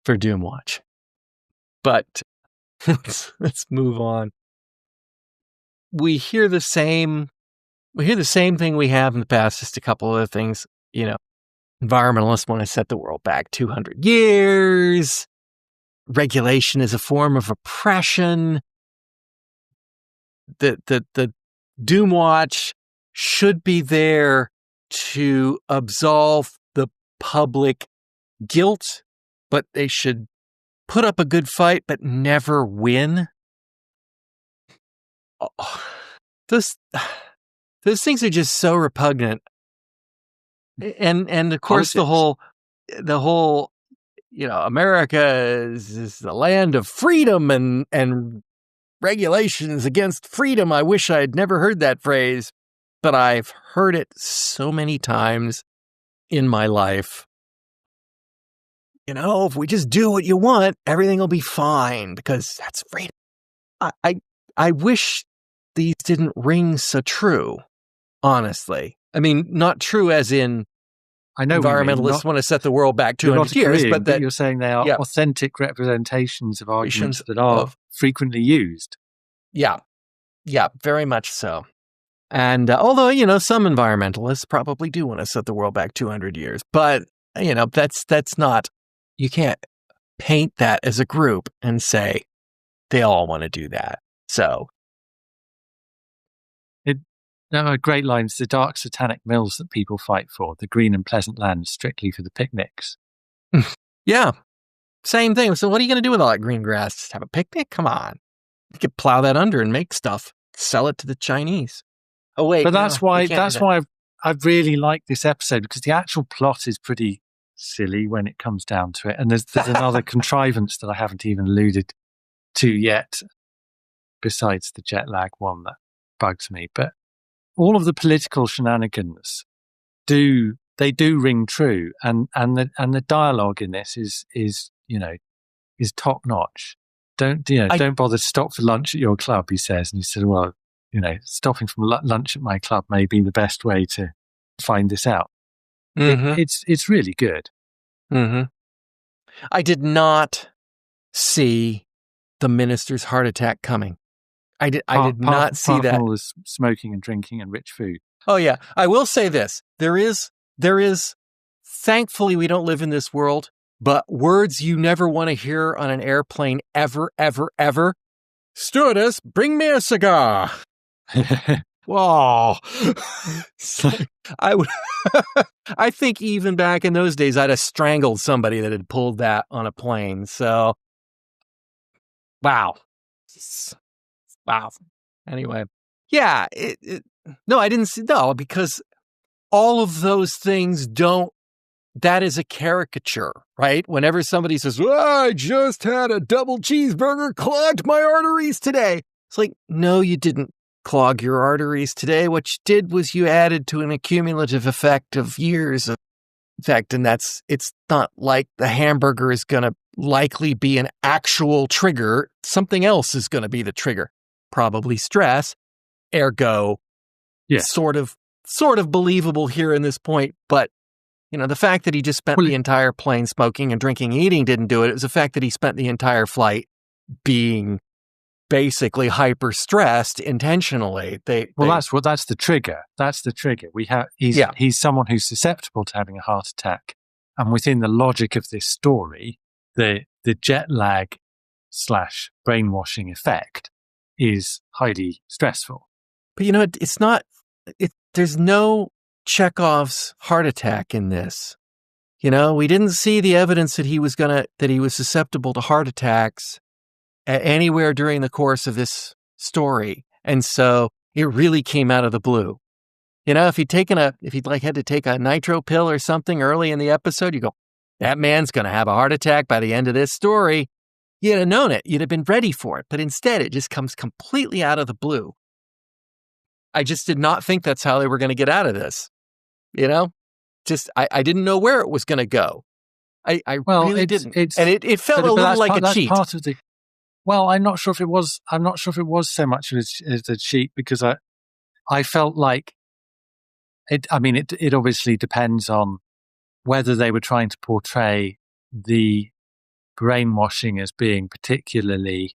Doomwatch. But let's move on. We hear the same thing we have in the past. Just a couple of things. Environmentalists want to set the world back 200 years. Regulation is a form of oppression. The Doomwatch should be there to absolve the public guilt, but they should put up a good fight but never win. Those things are just so repugnant. And of course the whole America is the land of freedom and regulations against freedom. I wish I had never heard that phrase, but I've heard it so many times in my life. If we just do what you want, everything will be fine because that's freedom. I wish these didn't ring so true, honestly. I mean, not true as in I know environmentalists want to set the world back 200 years, but that you're saying they are authentic representations of arguments that are frequently used. Yeah, very much so. And although, some environmentalists probably do want to set the world back 200 years, but, that's not, you can't paint that as a group and say they all want to do that. So. Great lines, the dark satanic mills that people fight for, the green and pleasant land strictly for the picnics. Yeah, same thing. So what are you going to do with all that green grass? Just have a picnic? Come on. You could plow that under and make stuff. Sell it to the Chinese. Oh, wait. But that's why I really like this episode, because the actual plot is pretty silly when it comes down to it. And there's another contrivance that I haven't even alluded to yet, besides the jet lag one that bugs me. But all of the political shenanigans do ring true, and the dialogue in this is top notch. Don't bother to stop for lunch at your club, he says, and he said, well, stopping from lunch at my club may be the best way to find this out. Mm-hmm. It's really good. Mm-hmm. I did not see the minister's heart attack coming. I did not see apart that. from all this smoking and drinking and rich food. Oh yeah, I will say this: there is. Thankfully, we don't live in this world. But words you never want to hear on an airplane ever, ever, ever. Stewardess, bring me a cigar. Whoa. I would. I think even back in those days, I'd have strangled somebody that had pulled that on a plane. So, wow. Anyway, yeah. No, I didn't see. No, because all of those things don't. That is a caricature, right? Whenever somebody says, I just had a double cheeseburger, clogged my arteries today. It's like, no, you didn't clog your arteries today. What you did was you added to an accumulative effect of years of effect. And it's not like the hamburger is going to likely be an actual trigger. Something else is going to be the trigger. Probably stress, ergo, sort of believable here in this point, but the fact that he just spent the entire plane smoking and drinking and eating didn't do it. It was the fact that he spent the entire flight being basically hyper stressed intentionally. That's the trigger. That's the trigger. He's someone who's susceptible to having a heart attack. And within the logic of this story, the jet lag / brainwashing effect is highly stressful. But it's not, there's no Chekhov's heart attack in this. We didn't see the evidence that he was susceptible to heart attacks anywhere during the course of this story. And so it really came out of the blue. If he'd had to take a nitro pill or something early in the episode, you go, that man's going to have a heart attack by the end of this story. You'd have known it. You'd have been ready for it. But instead, it just comes completely out of the blue. I just did not think that's how they were going to get out of this. I didn't know where it was going to go. I really didn't. And it felt a little like a cheat. Part of the, I'm not sure if it was. I'm not sure if it was so much as a cheat, because I felt like it. I mean, it obviously depends on whether they were trying to portray the brainwashing as being particularly,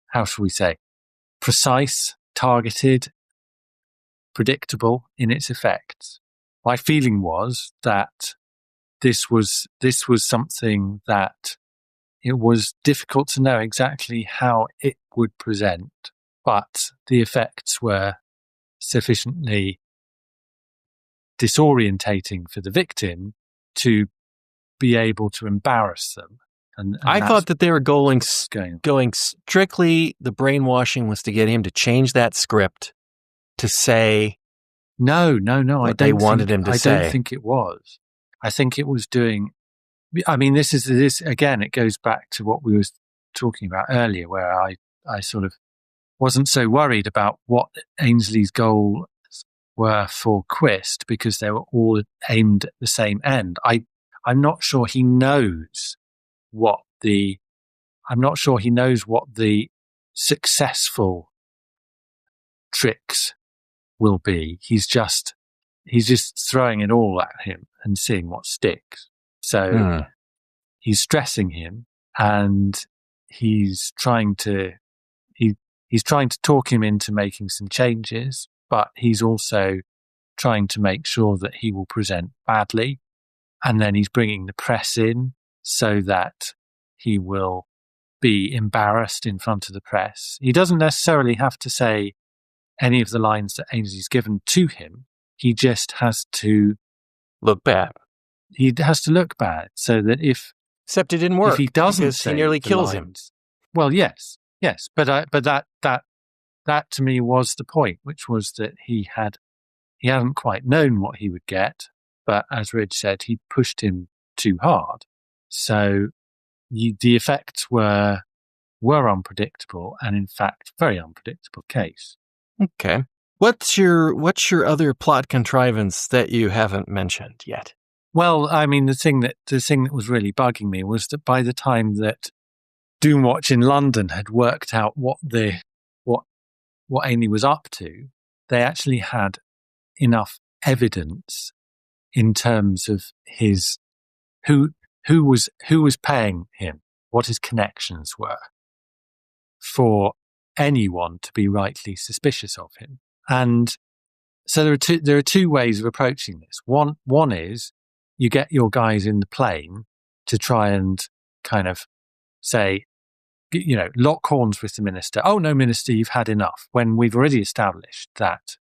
how shall we say, precise, targeted, predictable in its effects. My feeling was that this was something that it was difficult to know exactly how it would present, but the effects were sufficiently disorientating for the victim to be able to embarrass them. And I thought that they were going strictly, the brainwashing was to get him to change that script to say no. They wanted him to say. I don't think it was. I think it was doing. I mean, this again. It goes back to what we were talking about earlier, where I sort of wasn't so worried about what Ainsley's goals were for Quist, because they were all aimed at the same end. I'm not sure he knows what the successful tricks will be. He's just throwing it all at him and seeing what sticks. So he's stressing him, and he's trying to talk him into making some changes, but he's also trying to make sure that he will present badly. And then he's bringing the press in so that he will be embarrassed in front of the press. He doesn't necessarily have to say any of the lines that Ainsley's given to him. He just has to look bad. He has to look bad, so that except it didn't work, if he doesn't, because he nearly kills him. Well, yes, but that to me was the point, which was that he hadn't quite known what he would get, but as Ridge said, he pushed him too hard. So the effects were unpredictable, and in fact, very unpredictable case. Okay. What's your other plot contrivance that you haven't mentioned yet? Well, I mean, the thing that was really bugging me was that by the time that Doomwatch in London had worked out what Ainsley was up to, they actually had enough evidence in terms of his who was paying him, what his connections were, for anyone to be rightly suspicious of him. And so there are two ways of approaching this. One is you get your guys in the plane to try and kind of say, lock horns with the minister. Oh, no, minister, you've had enough. When we've already established that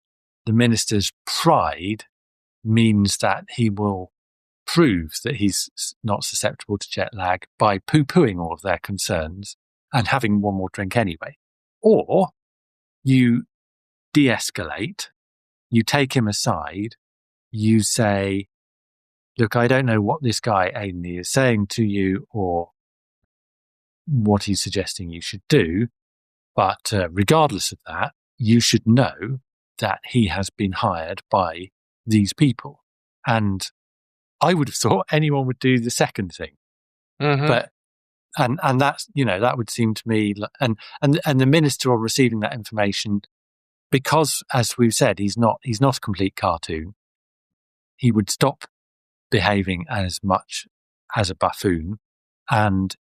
the minister's pride means that he will prove that he's not susceptible to jet lag by poo-pooing all of their concerns and having one more drink anyway. Or you de-escalate, you take him aside, you say, look, I don't know what this guy Ainsley is saying to you or what he's suggesting you should do, but regardless of that, you should know that he has been hired by these people. And I would have thought anyone would do the second thing. Mm-hmm. But and that's, that would seem to me, and the minister on receiving that information, because as we've said, he's not a complete cartoon, he would stop behaving as much as a buffoon and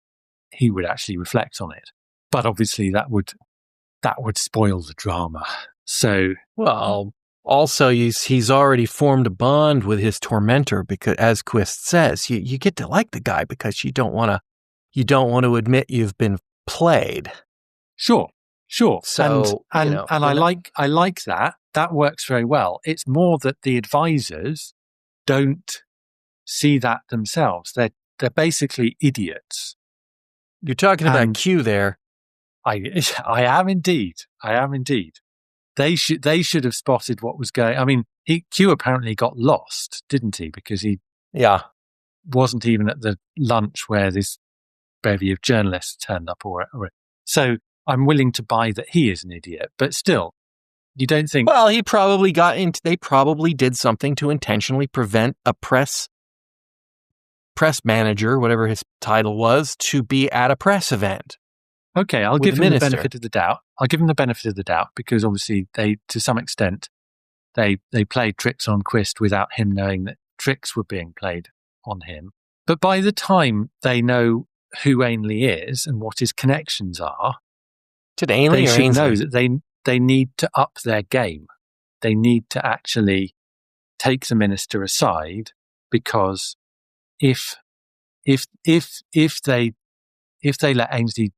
he would actually reflect on it. But obviously that would spoil the drama. So, well, also he's already formed a bond with his tormentor because, as Quist says, you get to like the guy because you don't want to admit you've been played. Sure. So, and I like that. That works very well. It's more that the advisors don't see that themselves. They're basically idiots. You're talking about Q there. I am indeed. They should have spotted what was going. I mean, Q apparently got lost, didn't he? Because he wasn't even at the lunch where this bevy of journalists turned up. So I'm willing to buy that he is an idiot, but still, you don't think? Well, he probably they probably did something to intentionally prevent a press manager, whatever his title was, to be at a press event. Okay, I'll give him the benefit of the doubt. I'll give him the benefit of the doubt because obviously they, to some extent, they played tricks on Quist without him knowing that tricks were being played on him. But by the time they know who Ainsley is and what his connections are, they should know that they need to up their game. They need to actually take the minister aside because if they let Ainsley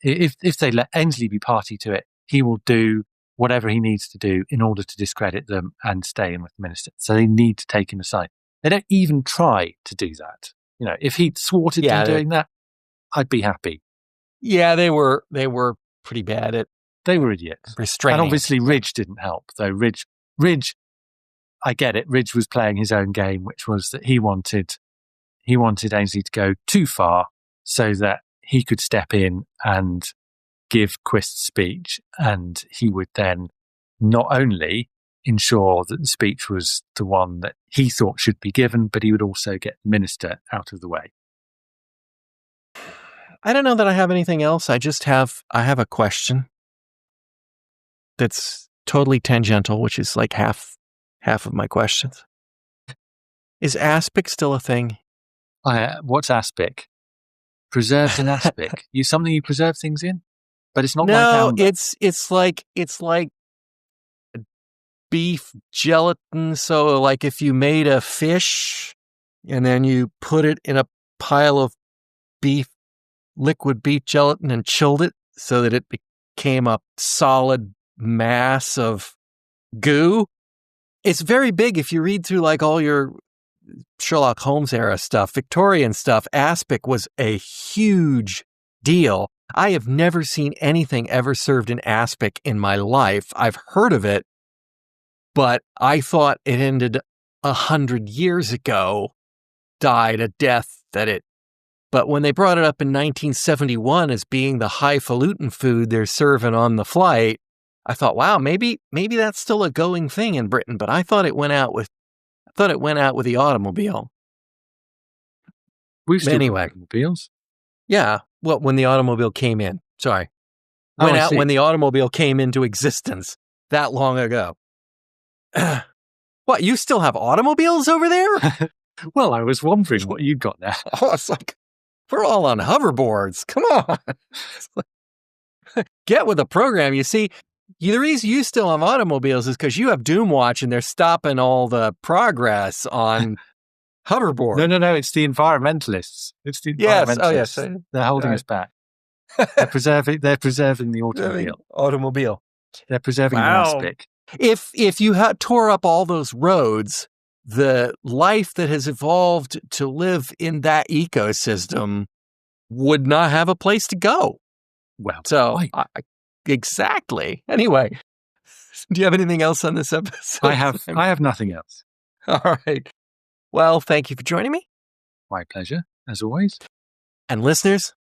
if they let Ainsley be party to it, he will do whatever he needs to do in order to discredit them and stay in with the minister. So they need to take him aside. They don't even try to do that. If he'd thwarted them doing that, I'd be happy. Yeah, they were pretty bad at. They were idiots. Restraining. And obviously Ridge didn't help, though. Ridge, I get it. Ridge was playing his own game, which was that he wanted Ainsley to go too far so that he could step in and give Quist's speech, and he would then not only ensure that the speech was the one that he thought should be given, but he would also get the minister out of the way. I don't know that I have anything else. I have a question that's totally tangential, which is like half of my questions. Is aspic still a thing? What's aspic? Preserved in aspic. Something you preserve things in? But it's not no, like amber. it's like beef gelatin. So like if you made a fish and then you put it in a pile of liquid beef gelatin and chilled it so that it became a solid mass of goo. It's very big. If you read through like all your Sherlock Holmes era stuff, Victorian stuff, aspic was a huge deal. I have never seen anything ever served in aspic in my life. I've heard of it, but I thought it ended 100 years ago, died a death but when they brought it up in 1971 as being the highfalutin food they're serving on the flight, I thought, wow, maybe that's still a going thing in Britain, but I thought it went out with the automobile. We've still got automobiles. Yeah. Well, when the automobile came in. Sorry. Went out when the automobile came into existence that long ago. What, you still have automobiles over there? Well, I was wondering what you got now. Oh, it's like, we're all on hoverboards. Come on. Get with the program. You see, the reason you still have automobiles is because you have Doomwatch and they're stopping all the progress on hoverboard. No. It's the environmentalists. It's the environmentalists. Yes. Oh, yes. They're holding us back. They're preserving the automobile. They're preserving the aspic. If you tore up all those roads, the life that has evolved to live in that ecosystem would not have a place to go. Well, so exactly. Anyway, do you have anything else on this episode? I have nothing else. All right. Well, thank you for joining me. My pleasure, as always. And listeners,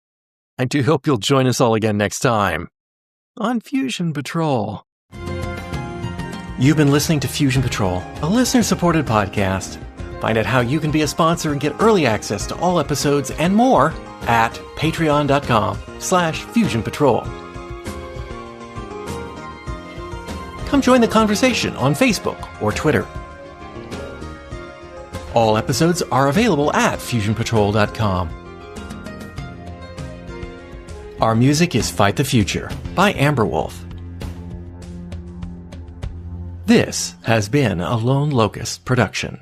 I do hope you'll join us all again next time on Fusion Patrol. You've been listening to Fusion Patrol, a listener-supported podcast. Find out how you can be a sponsor and get early access to all episodes and more at patreon.com/Fusion Patrol. Come join the conversation on Facebook or Twitter. All episodes are available at fusionpatrol.com. Our music is Fight the Future by Amberwolf. This has been a Lone Locust production.